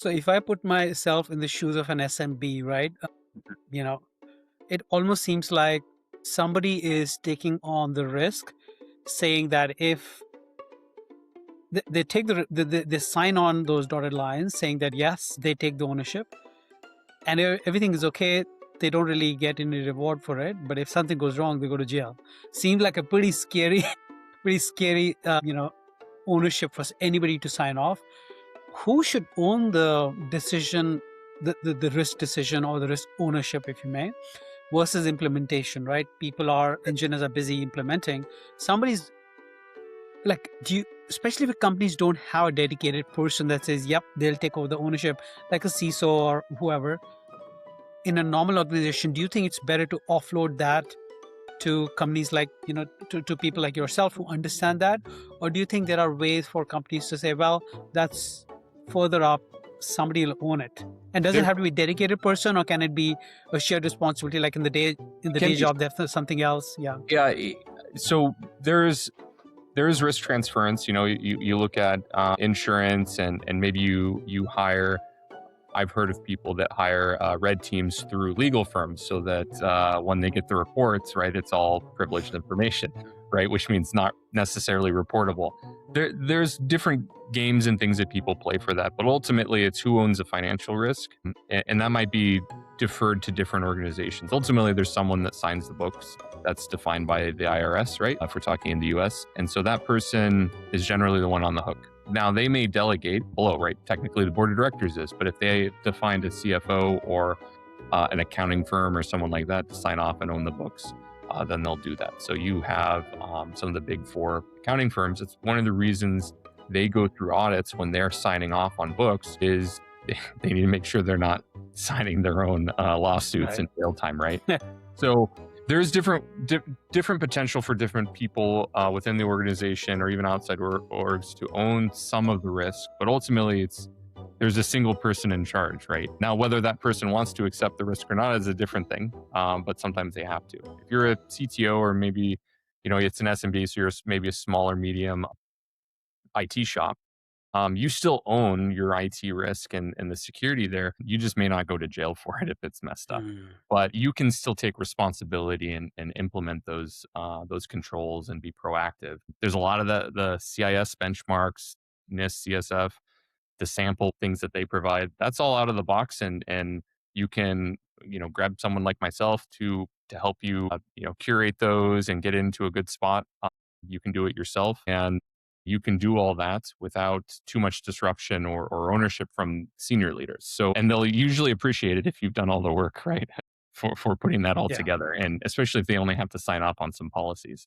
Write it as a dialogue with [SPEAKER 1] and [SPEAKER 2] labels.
[SPEAKER 1] So if I put myself in the shoes of an SMB, right? You know, it almost seems like somebody is taking on the risk, saying that if they take they sign on those dotted lines, saying that yes, they take the ownership, and everything is okay. They don't really get any reward for it, but if something goes wrong, they go to jail. Seems like a pretty scary, pretty scary, ownership for anybody to sign off. Who should own the decision, the risk decision or the risk ownership, if you may, versus implementation, right? Engineers are busy implementing. Somebody's like, especially if companies don't have a dedicated person that says, yep, they'll take over the ownership, like a CISO or whoever. In a normal organization, do you think it's better to offload that to companies like, to people like yourself who understand that? Or do you think there are ways for companies to say, well, that's further up, somebody will own it? And does it
[SPEAKER 2] There
[SPEAKER 1] have to be a dedicated person, or can it be a shared responsibility, like in the day
[SPEAKER 2] can be,
[SPEAKER 1] job, there's something else? Yeah.
[SPEAKER 2] yeah. So there is risk transference. You look at insurance, and maybe you hire. I've heard of people that hire red teams through legal firms so that when they get the reports, right, it's all privileged information, right, which means not necessarily reportable. There's different games and things that people play for that, but ultimately it's who owns the financial risk, and that might be deferred to different organizations. Ultimately, there's someone that signs the books. That's defined by the IRS, right? If we're talking in the US. And so that person is generally the one on the hook. Now, they may delegate below, right? Technically, the board of directors is, but if they defined a CFO or an accounting firm or someone like that to sign off and own the books, then they'll do that. So you have some of the big four accounting firms. It's one of the reasons they go through audits when they're signing off on books is they need to make sure they're not signing their own lawsuits in real time, right? So there's different potential for different people within the organization or even outside orgs to own some of the risk, but ultimately there's a single person in charge, right? Now, whether that person wants to accept the risk or not is a different thing, but sometimes they have to. If you're a CTO or maybe it's an SMB, so you're maybe a smaller, medium IT shop, you still own your IT risk and the security there. You just may not go to jail for it if it's messed up, but you can still take responsibility and implement those controls and be proactive. There's a lot of the CIS benchmarks, NIST, CSF, the sample things that they provide. That's all out of the box, and you can grab someone like myself to help you curate those and get into a good spot. You can do it yourself, and you can do all that without too much disruption or ownership from senior leaders. So, and they'll usually appreciate it if you've done all the work, right? For putting that all
[SPEAKER 1] Yeah.
[SPEAKER 2] together. And especially if they only have to sign off on some policies.